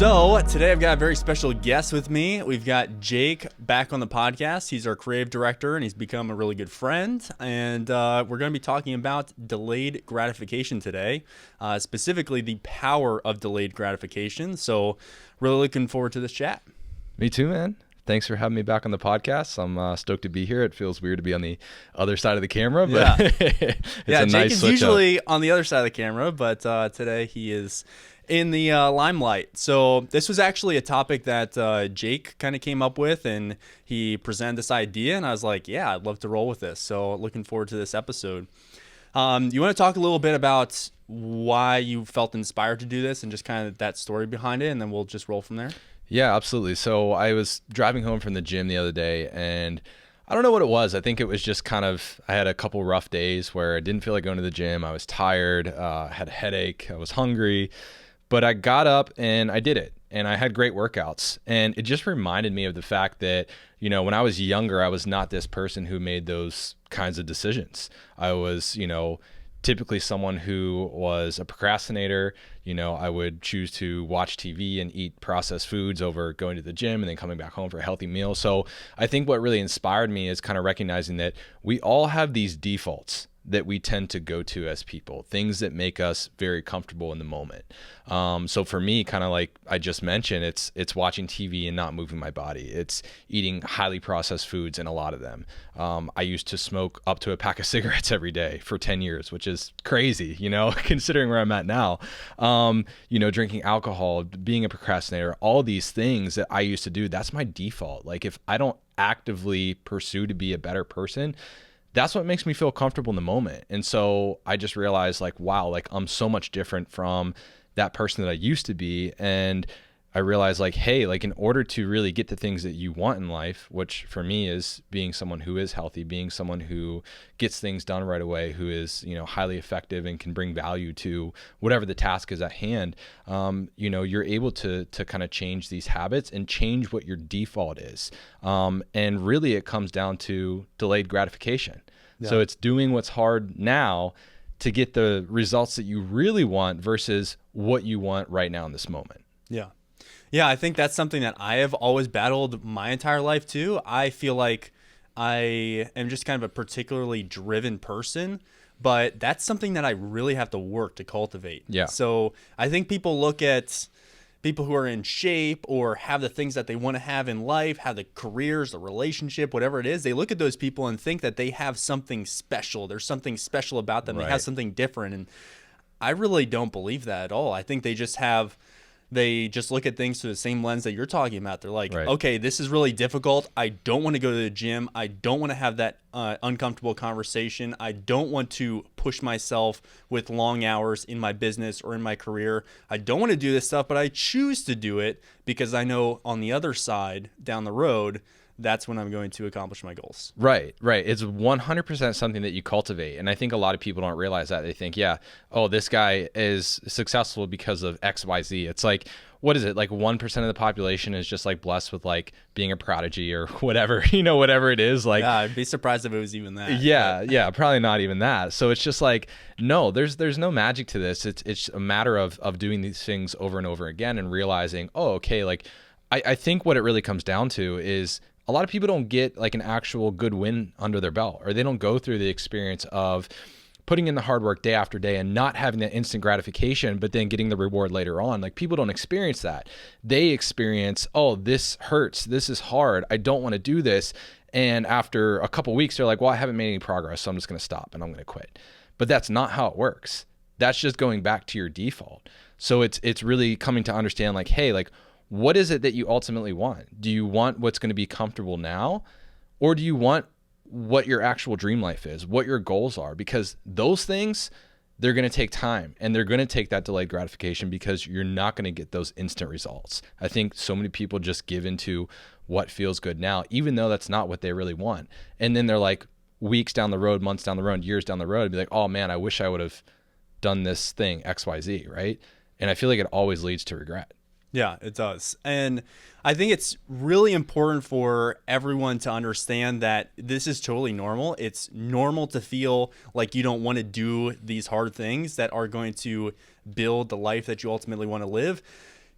So today I've got a very special guest with me. We've got Jake back on the podcast. He's our creative director and he's become a really good friend. And we're going to be talking about delayed gratification today, specifically the power of delayed gratification. So really looking forward to this chat. Me too, man. Thanks for having me back on the podcast. I'm stoked to be here. It feels weird to be on the other side of the camera, but Jake nice is usually on the other side of the camera, but today he is in the limelight. So this was actually a topic that Jake kind of came up with, and he presented this idea, and I was like, yeah, I'd love to roll with this. So looking forward to this episode. You want to talk a little bit about why you felt inspired to do this and just kind of that story behind it, and then we'll just roll from there? Yeah, absolutely. So I was driving home from the gym the other day, and I don't know what it was. I think it was just I had a couple rough days where I didn't feel like going to the gym. I was tired, had a headache, I was hungry. But I got up and I did it, and I had great workouts. And it just reminded me of the fact that, when I was younger, I was not this person who made those kinds of decisions. I was, typically someone who was a procrastinator. I would choose to watch TV and eat processed foods over going to the gym and then coming back home for a healthy meal. So I think what really inspired me is kind of recognizing that we all have these defaults that we tend to go to as people, things that make us very comfortable in the moment. So for me, kind of like I just mentioned, it's watching TV and not moving my body. It's eating highly processed foods, and a lot of them. I used to smoke up to a pack of cigarettes every day for 10 years, which is crazy, considering where I'm at now. Drinking alcohol, being a procrastinator, all these things that I used to do, that's my default. Like if I don't actively pursue to be a better person, that's what makes me feel comfortable in the moment. And so I just realized wow, I'm so much different from that person that I used to be. And I realized hey, in order to really get the things that you want in life, which for me is being someone who is healthy, being someone who gets things done right away, who is, highly effective and can bring value to whatever the task is at hand, you're able to kind of change these habits and change what your default is. And really it comes down to delayed gratification. Yeah. So it's doing what's hard now to get the results that you really want versus what you want right now in this moment. Yeah. Yeah, I think that's something that I have always battled my entire life too. I feel like I am just kind of a particularly driven person, but that's something that I really have to work to cultivate. Yeah. So I think people look at people who are in shape or have the things that they want to have in life, have the careers, the relationship, whatever it is. They look at those people and think that they have something special. There's something special about them. Right. They have something different. And I really don't believe that at all. I think they just look at things through the same lens that you're talking about. They're like, right. Okay, this is really difficult. I don't want to go to the gym. I don't want to have that uncomfortable conversation. I don't want to push myself with long hours in my business or in my career. I don't want to do this stuff, but I choose to do it because I know on the other side down the road, that's when I'm going to accomplish my goals. Right. It's 100% something that you cultivate. And I think a lot of people don't realize that. They think, this guy is successful because of X, Y, Z. It's what is it? 1% of the population is just blessed with being a prodigy or whatever, whatever it is. Yeah, I'd be surprised if it was even that. Yeah, probably not even that. So it's just no, there's no magic to this. It's a matter of doing these things over and over again and realizing, I think what it really comes down to is a lot of people don't get an actual good win under their belt, or they don't go through the experience of putting in the hard work day after day and not having that instant gratification, but then getting the reward later on. People don't experience that. They experience, this hurts. This is hard. I don't want to do this. And after a couple weeks, they're like, well, I haven't made any progress, so I'm just going to stop and I'm going to quit. But that's not how it works. That's just going back to your default. So it's really coming to understand what is it that you ultimately want? Do you want what's going to be comfortable now? Or do you want what your actual dream life is, what your goals are? Because those things, they're going to take time and they're going to take that delayed gratification because you're not going to get those instant results. I think so many people just give into what feels good now, even though that's not what they really want. And then they're weeks down the road, months down the road, years down the road, be like, oh man, I wish I would have done this thing XYZ, right? And I feel like it always leads to regret. Yeah, it does. And I think it's really important for everyone to understand that this is totally normal. It's normal to feel like you don't want to do these hard things that are going to build the life that you ultimately want to live.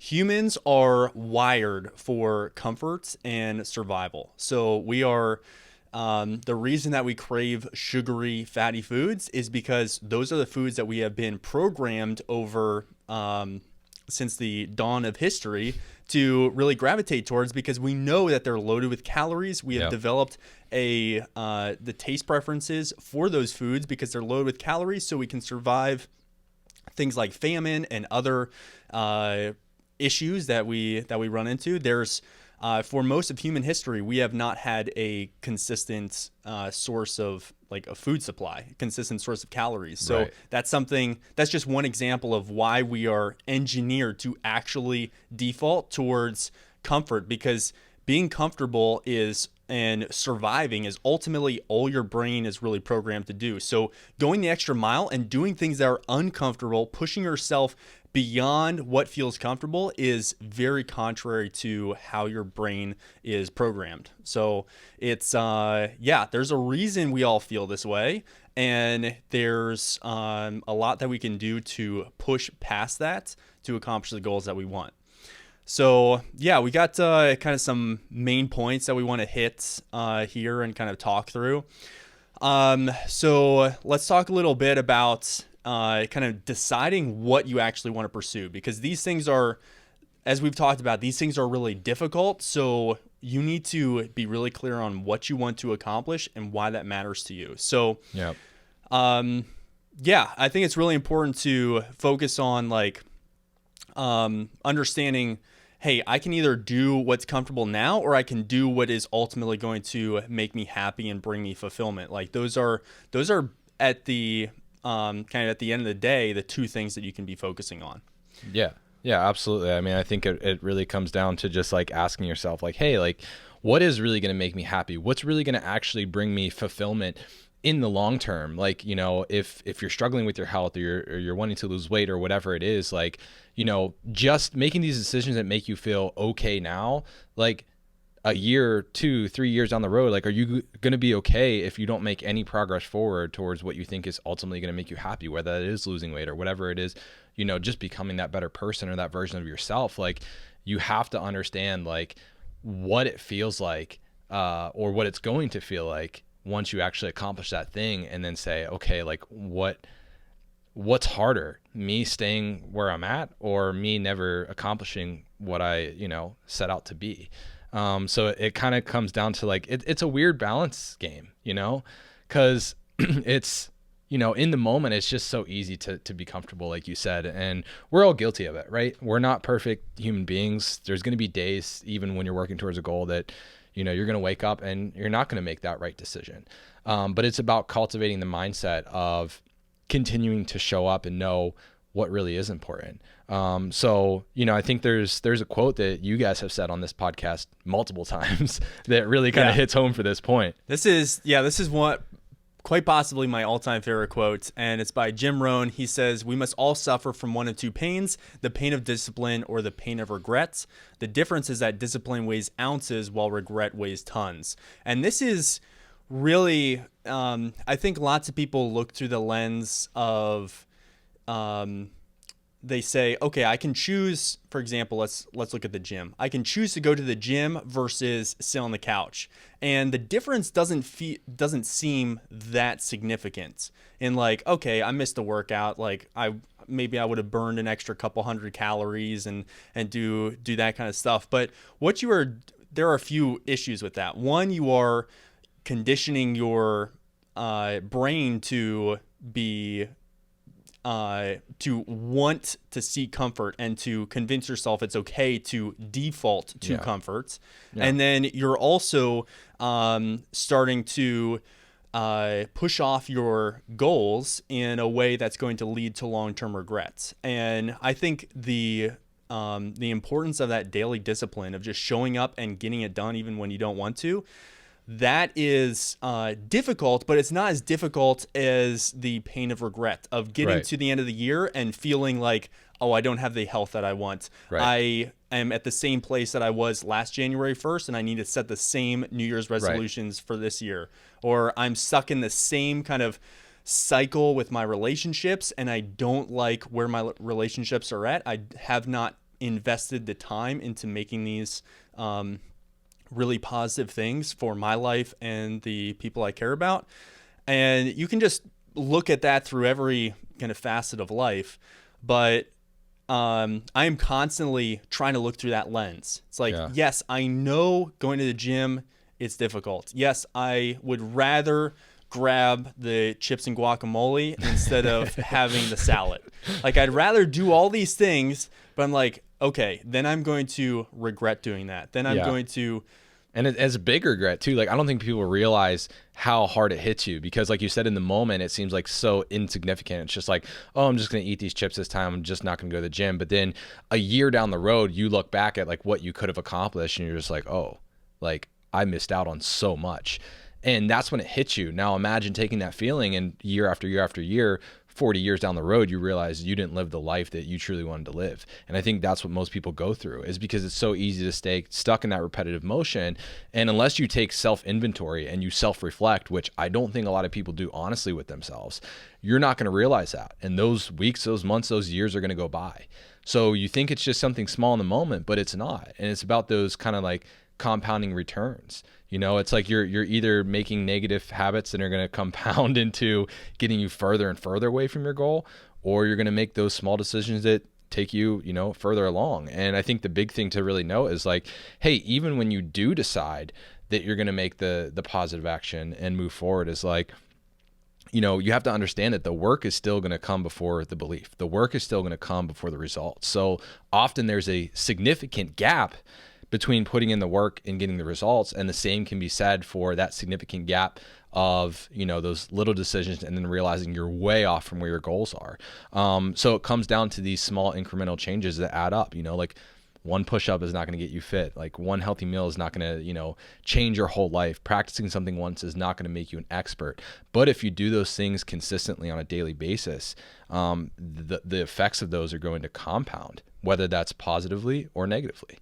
humans are wired for comfort and survival. So we are, the reason that we crave sugary, fatty foods is because those are the foods that we have been programmed over since the dawn of history to really gravitate towards, because we know that they're loaded with calories. We have developed the taste preferences for those foods because they're loaded with calories, so we can survive things like famine and other issues that we run into. There's for most of human history, we have not had a consistent source of like a food supply, consistent source of calories. So that's just one example of why we are engineered to actually default towards comfort, because being comfortable and surviving is ultimately all your brain is really programmed to do. So going the extra mile and doing things that are uncomfortable, pushing yourself beyond what feels comfortable, is very contrary to how your brain is programmed. So it's there's a reason we all feel this way, and there's a lot that we can do to push past that to accomplish the goals that we want. So yeah, we got kind of some main points that we want to hit here and kind of talk through. So let's talk a little bit about kind of deciding what you actually want to pursue, because these things are, as we've talked about, these things are really difficult. So you need to be really clear on what you want to accomplish and why that matters to you. So I think it's really important to focus on like understanding, hey, I can either do what's comfortable now, or I can do what is ultimately going to make me happy and bring me fulfillment. Like those are at the kind of at the end of the day, the two things that you can be focusing on. Yeah, absolutely. I mean, I think it really comes down to just like asking yourself like, hey, like what is really going to make me happy? What's really going to actually bring me fulfillment in the long term? Like, you know, if you're struggling with your health, or you're wanting to lose weight or whatever it is, like, you know, just making these decisions that make you feel okay now, like a year, 2, 3 years down the road, like, are you going to be okay if you don't make any progress forward towards what you think is ultimately going to make you happy, whether that is losing weight or whatever it is, you know, just becoming that better person or that version of yourself? Like, you have to understand like what it feels like, or what it's going to feel like once you actually accomplish that thing, and then say, okay, like what's harder, me staying where I'm at, or me never accomplishing what I, you know, set out to be? So it kind of comes down to like, it's a weird balance game, you know, cause it's, you know, in the moment, it's just so easy to be comfortable, like you said, and we're all guilty of it, right? We're not perfect human beings. There's going to be days, even when you're working towards a goal, that, you know, you're going to wake up and you're not going to make that right decision. But it's about cultivating the mindset of continuing to show up and know what really is important. So, you know, I think there's a quote that you guys have said on this podcast multiple times that really kind of hits home for this point. This is what quite possibly my all-time favorite quote, and it's by Jim Rohn. He says, "We must all suffer from one of two pains, the pain of discipline or the pain of regret. The difference is that discipline weighs ounces while regret weighs tons." And this is really, I think lots of people look through the lens of, they say, okay, I can choose, for example, let's look at the gym. I can choose to go to the gym versus sit on the couch. And the difference doesn't seem that significant. In like, okay, I missed a workout, like maybe I would have burned an extra couple hundred calories and do that kind of stuff. But there are a few issues with that. One, you are conditioning your brain to be to want to seek comfort and to convince yourself it's okay to default to comfort. And then you're also starting to push off your goals in a way that's going to lead to long-term regrets. And I think the importance of that daily discipline of just showing up and getting it done even when you don't want to, that is difficult, but it's not as difficult as the pain of regret of getting to the end of the year and feeling like, oh, I don't have the health that I want. I am at the same place that I was last January 1st, and I need to set the same New Year's resolutions for this year. Or I'm stuck in the same kind of cycle with my relationships, and I don't like where my relationships are at. I have not invested the time into making these really positive things for my life and the people I care about. And you can just look at that through every kind of facet of life. But I am constantly trying to look through that lens. It's like, yes, I know going to the gym, it's difficult. Yes, I would rather grab the chips and guacamole instead of having the salad. Like, I'd rather do all these things, but I'm like, okay, then I'm going to regret doing that. Then I'm going to... And as a big regret too, like I don't think people realize how hard it hits you, because like you said, in the moment, it seems like so insignificant. It's just like, oh, I'm just going to eat these chips this time. I'm just not going to go to the gym. But then a year down the road, you look back at like what you could have accomplished and you're just like, oh, like I missed out on so much. And that's when it hits you. Now imagine taking that feeling and year after year after year, 40 years down the road, you realize you didn't live the life that you truly wanted to live. And I think that's what most people go through, is because it's so easy to stay stuck in that repetitive motion. And unless you take self-inventory and you self-reflect, which I don't think a lot of people do honestly with themselves, you're not going to realize that. And those weeks, those months, those years are going to go by. So you think it's just something small in the moment, but it's not. And it's about those kind of like compounding returns. You know, it's like you're either making negative habits that are going to compound into getting you further and further away from your goal, or you're going to make those small decisions that take you, you know, further along. And I think the big thing to really know is like, hey, even when you do decide that you're going to make the positive action and move forward, is like, you know, you have to understand that the work is still going to come before the belief. The work is still going to come before the results. So often there's a significant gap between putting in the work and getting the results. And the same can be said for that significant gap of, you know, those little decisions and then realizing you're way off from where your goals are. So it comes down to these small incremental changes that add up. You know, like one push-up is not going to get you fit. Like one healthy meal is not going to, you know, change your whole life. Practicing something once is not going to make you an expert. But if you do those things consistently on a daily basis, the effects of those are going to compound, whether that's positively or negatively.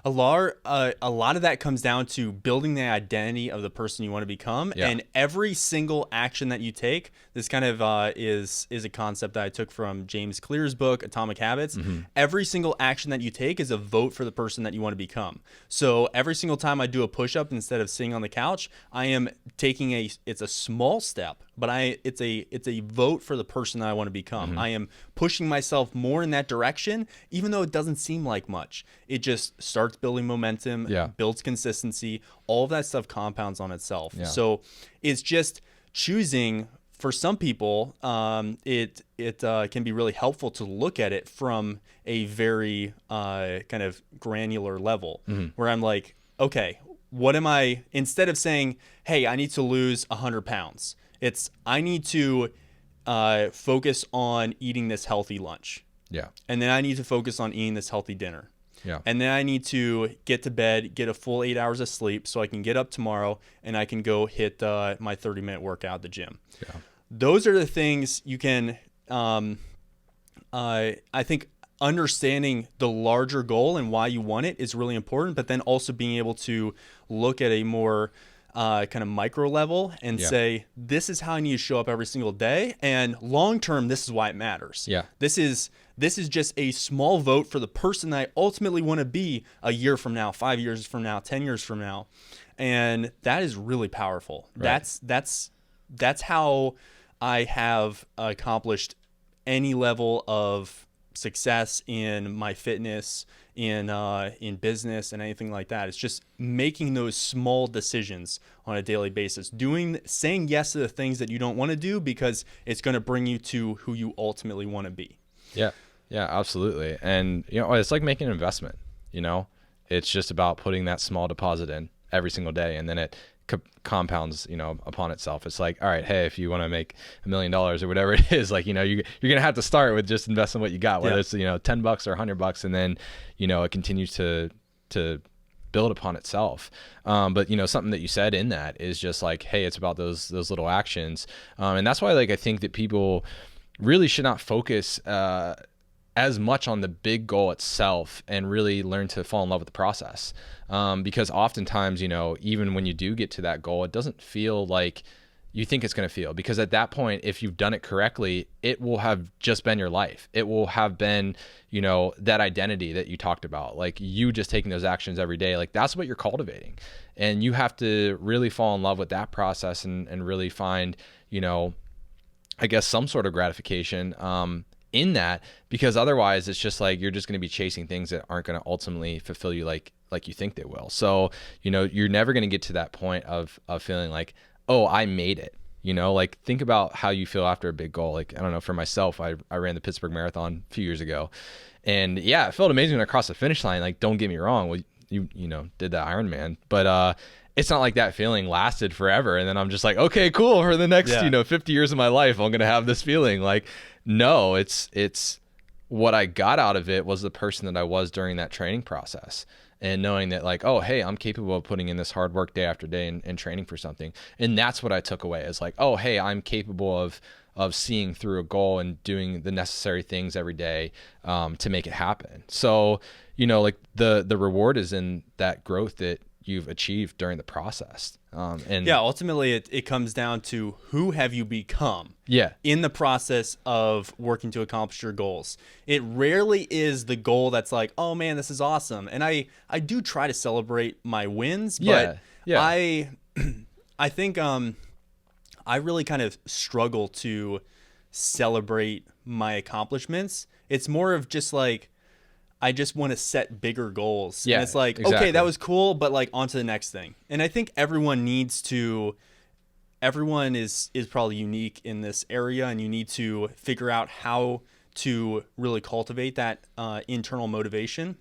A lot of that comes down to building the identity of the person you want to become. And every single action that you take, this kind of is a concept that I took from James Clear's book, Atomic Habits. Every single action that you take is a vote for the person that you want to become. So every single time I do a push-up instead of sitting on the couch, I am taking it's a small step, but it's a vote for the person that I want to become. I am pushing myself more in that direction, even though it doesn't seem like much. It just starts building momentum, builds consistency. All of that stuff compounds on itself. So it's just choosing. For some people, it can be really helpful to look at it from a very kind of granular level, where I'm like, okay, what am I, instead of saying, hey, I need to lose 100 pounds, it's I need to focus on eating this healthy lunch. And then I need to focus on eating this healthy dinner. And then I need to get to bed, get a full 8 hours of sleep so I can get up tomorrow and I can go hit my 30-minute workout at the gym. Those are the things you can, I think understanding the larger goal and why you want it is really important, but then also being able to look at a more kind of micro level and say, this is how I need to show up every single day. And long-term, this is why it matters. This is just a small vote for the person that I ultimately want to be a year from now, 5 years from now, 10 years from now. And that is really powerful. That's how I have accomplished any level of success in my fitness, in business, and anything like that. It's just making those small decisions on a daily basis, saying yes to the things that you don't want to do because it's going to bring you to who you ultimately want to be. Yeah, absolutely. And you know, it's like making an investment. You know, it's just about putting that small deposit in every single day, and then it compounds, you know, upon itself. It's like, all right, hey, if you want to make $1 million or whatever it is, like, you know, you're gonna have to start with just investing what you got, whether it's, you know, $10 or $100, and then, you know, it continues to build upon itself. But you know, something that you said in that is just like, hey, it's about those little actions, and that's why, like, I think that people really should not focus as much on the big goal itself and really learn to fall in love with the process. Because oftentimes, you know, even when you do get to that goal, it doesn't feel like you think it's going to feel. Because at that point, if you've done it correctly, it will have just been your life. It will have been, you know, that identity that you talked about, like you just taking those actions every day. Like that's what you're cultivating. And you have to really fall in love with that process and really find, you know, I guess some sort of gratification in that, because otherwise it's just like you're just going to be chasing things that aren't going to ultimately fulfill you like you think they will. So, you know, you're never going to get to that point of feeling like, oh, I made it. You know, like think about how you feel after a big goal. Like, I don't know, for myself, I ran the Pittsburgh Marathon a few years ago, and yeah, it felt amazing when I crossed the finish line. Like, don't get me wrong. Well, you know, did that Ironman, but it's not like that feeling lasted forever. And then I'm just like, okay, cool. For the next, you know, 50 years of my life, I'm going to have this feeling. Like, no, it's what I got out of it was the person that I was during that training process. And knowing that like, oh, hey, I'm capable of putting in this hard work day after day and training for something. And that's what I took away is like, oh, hey, I'm capable of seeing through a goal and doing the necessary things every day to make it happen. So, you know, like the reward is in that growth that you've achieved during the process. And yeah, ultimately it comes down to who have you become in the process of working to accomplish your goals. It rarely is the goal that's like, oh man, this is awesome. And I do try to celebrate my wins, but I think I really kind of struggle to celebrate my accomplishments. It's more of just like, I just want to set bigger goals. Yeah, and it's like, exactly. okay, that was cool, but like on to the next thing. And I think everyone is probably unique in this area, and you need to figure out how to really cultivate that internal motivation.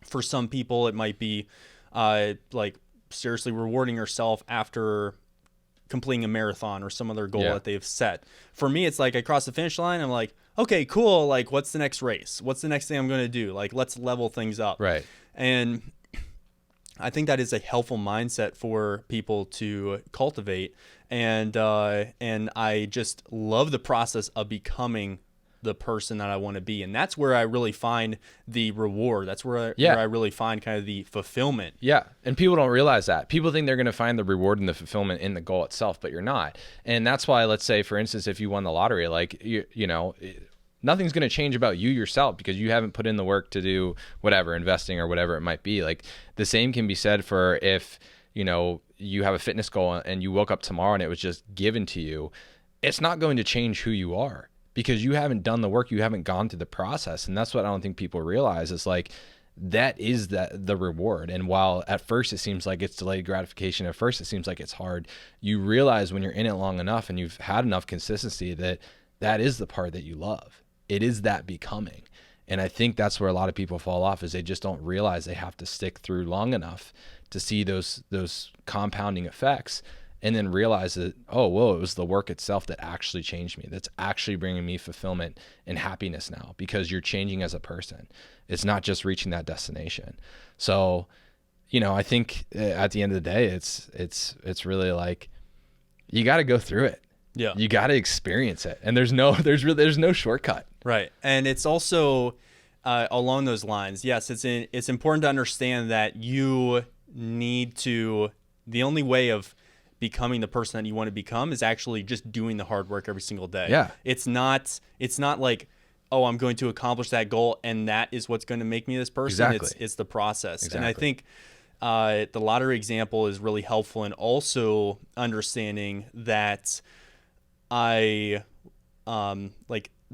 For some people, it might be like seriously rewarding yourself after completing a marathon or some other goal that they've set. For me, it's like I cross the finish line, I'm like, okay, cool. Like, what's the next race? What's the next thing I'm going to do? Like, let's level things up. Right. And I think that is a helpful mindset for people to cultivate. And I just love the process of becoming the person that I want to be. And that's where I really find the reward. That's where I really find kind of the fulfillment. Yeah. And people don't realize that. People think they're going to find the reward and the fulfillment in the goal itself, but you're not. And that's why, let's say, for instance, if you won the lottery, like, you know, nothing's going to change about you yourself because you haven't put in the work to do whatever, investing or whatever it might be. Like the same can be said for if, you know, you have a fitness goal and you woke up tomorrow and it was just given to you, it's not going to change who you are, because you haven't done the work, you haven't gone through the process. And that's what I don't think people realize is like, that is the reward. And while at first it seems like it's delayed gratification, at first it seems like it's hard, you realize when you're in it long enough and you've had enough consistency that is the part that you love. It is that becoming. And I think that's where a lot of people fall off, is they just don't realize they have to stick through long enough to see those compounding effects, and then realize that, oh, whoa, it was the work itself that actually changed me. That's actually bringing me fulfillment and happiness now, because you're changing as a person. It's not just reaching that destination. So, you know, I think at the end of the day, it's really like, you got to go through it. Yeah. You got to experience it. And there's no shortcut. Right. And it's also along those lines. Yes, it's important to understand that you need to, the only way of becoming the person that you want to become is actually just doing the hard work every single day. Yeah. It's not like, oh, I'm going to accomplish that goal and that is what's going to make me this person. Exactly. It's the process. Exactly. And I think the lottery example is really helpful in also understanding that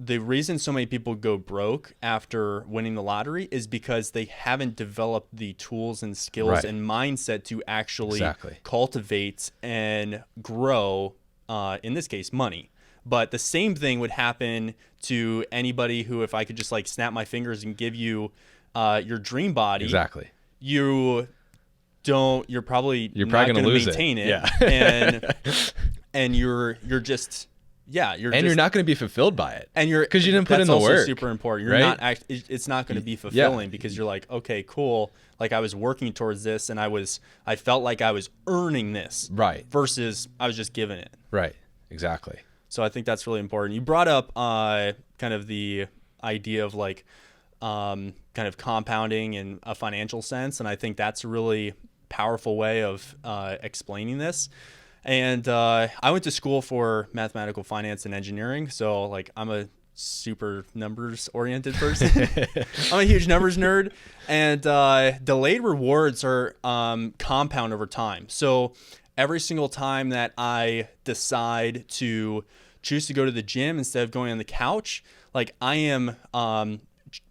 the reason so many people go broke after winning the lottery is because they haven't developed the tools and skills and mindset to actually cultivate and grow, in this case, money. But the same thing would happen to anybody who, if I could just like snap my fingers and give you your dream body, you're probably not going to maintain it. Yeah. and you're just, you're not going to be fulfilled by it, and you're, because you didn't put in the work. That's also super important. You're not it's not going to be fulfilling because you're like, okay, cool. Like I was working towards this, and I felt like I was earning this, right? Versus I was just given it, right? Exactly. So I think that's really important. You brought up kind of the idea of like kind of compounding in a financial sense, and I think that's a really powerful way of explaining this. And I went to school for mathematical finance and engineering. So like I'm a super numbers oriented person. I'm a huge numbers nerd. And delayed rewards are compound over time. So every single time that I decide to choose to go to the gym instead of going on the couch, like I am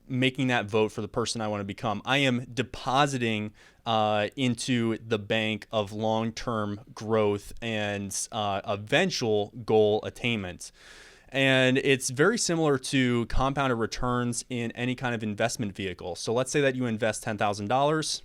making that vote for the person I want to become. I am depositing into the bank of long-term growth and eventual goal attainment. And it's very similar to compounded returns in any kind of investment vehicle. So let's say that you invest $10,000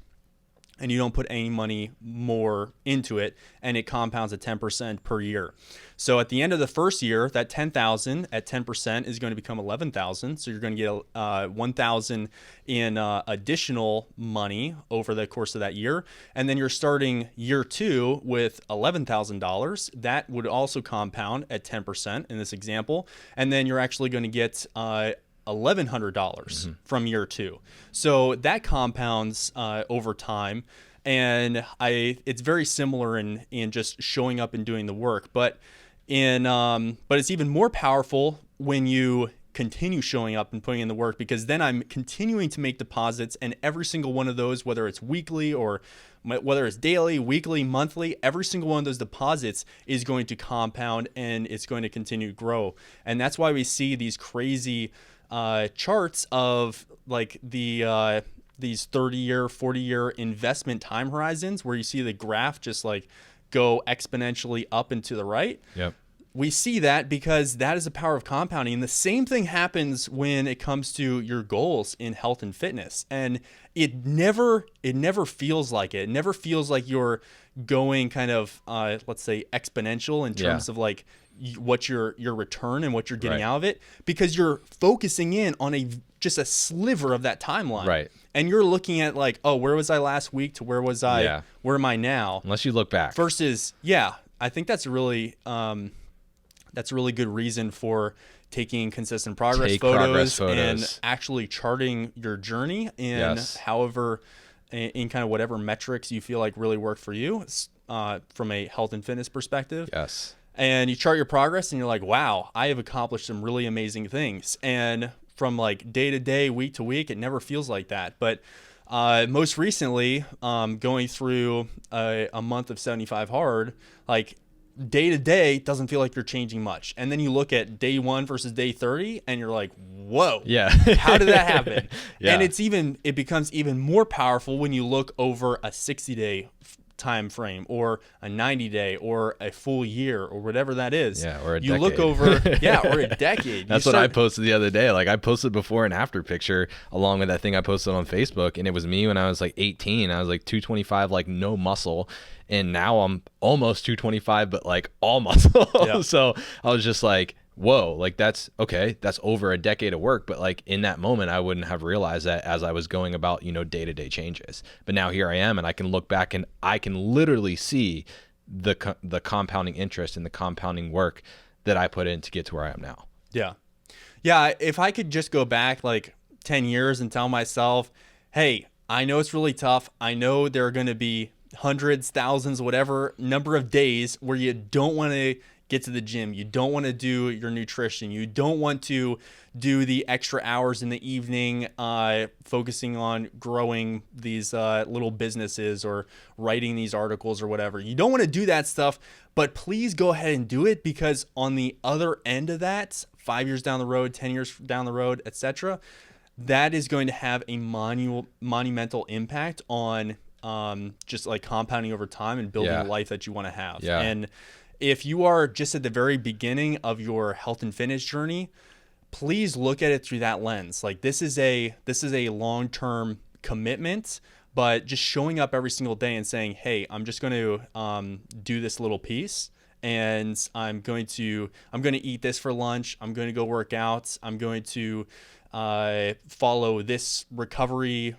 and you don't put any money more into it, and it compounds at 10% per year. So at the end of the first year, that 10,000 at 10% is going to become 11,000. So you're going to get 1,000 in additional money over the course of that year, and then you're starting year 2 with $11,000. That would also compound at 10% in this example, and then you're actually going to get $1,100 from year 2. So that compounds over time, and it's very similar in just showing up and doing the work. But it's even more powerful when you continue showing up and putting in the work, because then I'm continuing to make deposits, and every single one of those, whether it's weekly or whether it's daily, weekly, monthly, every single one of those deposits is going to compound, and it's going to continue to grow. And that's why we see these crazy charts of like the these 30-year, 40-year investment time horizons, where you see the graph just like go exponentially up and to the right. Yep. We see that because that is the power of compounding. And the same thing happens when it comes to your goals in health and fitness. And it never feels like it. It never feels like you're going kind of, let's say, exponential in terms of like what your return and what you're getting out of it, because you're focusing in on just a sliver of that timeline. Right. And you're looking at like, oh, where was I last week to where was I? Yeah. Where am I now? Unless you look back. Versus, I think that's a really good reason for taking consistent progress photos and actually charting your journey in however, in kind of whatever metrics you feel like really work for you from a health and fitness perspective. Yes. And you chart your progress and you're like, wow, I have accomplished some really amazing things. And from like day to day, week to week, it never feels like that. But most recently, going through a month of 75 hard, like day to day doesn't feel like you're changing much. And then you look at day 1 versus day 30 and you're like, whoa, how did that happen? And it becomes even more powerful when you look over a 60-day time frame or a 90-day or a full year or whatever that is. Or a decade. You look over, or a decade. That's what I posted the other day. Like I posted before and after picture along with that thing I posted on Facebook, and it was me when I was like 18. I was like 225, like no muscle. And now I'm almost 225, but like all muscle. So I was just like, whoa, like that's okay. That's over a decade of work. But like in that moment, I wouldn't have realized that as I was going about, day-to-day changes. But now here I am, and I can look back and I can literally see the compounding interest and the compounding work that I put in to get to where I am now. Yeah. If I could just go back like 10 years and tell myself, hey, I know it's really tough. I know there are going to be hundreds, thousands, whatever number of days where you don't want to get to the gym. You don't want to do your nutrition. You don't want to do the extra hours in the evening focusing on growing these little businesses or writing these articles or whatever. You don't want to do that stuff, but please go ahead and do it, because on the other end of that, 5 years down the road, 10 years down the road, etc., that is going to have a monumental impact on just like compounding over time and building a life that you want to have. And if you are just at the very beginning of your health and fitness journey, please look at it through that lens. Like this is a long-term commitment, but just showing up every single day and saying, hey, I'm just going to do this little piece, and I'm going to eat this for lunch. I'm going to go work out. I'm going to follow this recovery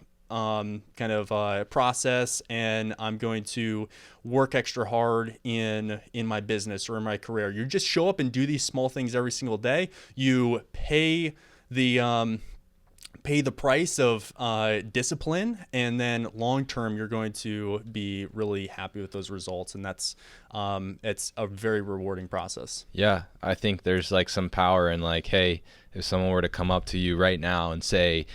process, and I'm going to work extra hard in my business or in my career. You just show up and do these small things every single day. You pay the pay the price of discipline, and then long term you're going to be really happy with those results, and that's it's a very rewarding process. Yeah, I think there's like some power in like, hey, if someone were to come up to you right now and say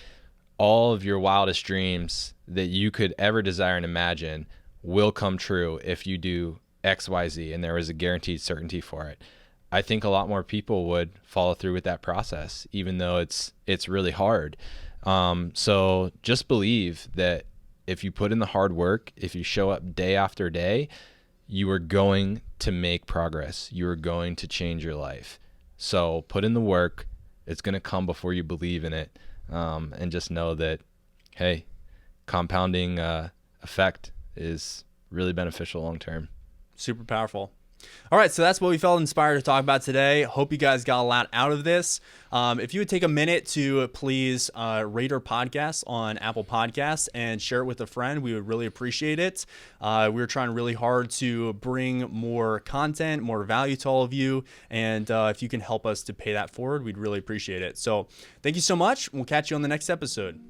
all of your wildest dreams that you could ever desire and imagine will come true if you do XYZ, and there was a guaranteed certainty for it, I think a lot more people would follow through with that process, even though it's really hard. So just believe that if you put in the hard work, if you show up day after day, you are going to make progress. You are going to change your life. So put in the work. It's going to come before you believe in it. And just know that, hey, compounding effect is really beneficial long term. Super powerful. All right, so that's what we felt inspired to talk about today. Hope you guys got a lot out of this. If you would take a minute to please rate our podcast on Apple Podcasts and share it with a friend, we would really appreciate it. We're trying really hard to bring more content, more value to all of you, and if you can help us to pay that forward, we'd really appreciate it. So thank you so much. We'll catch you on the next episode.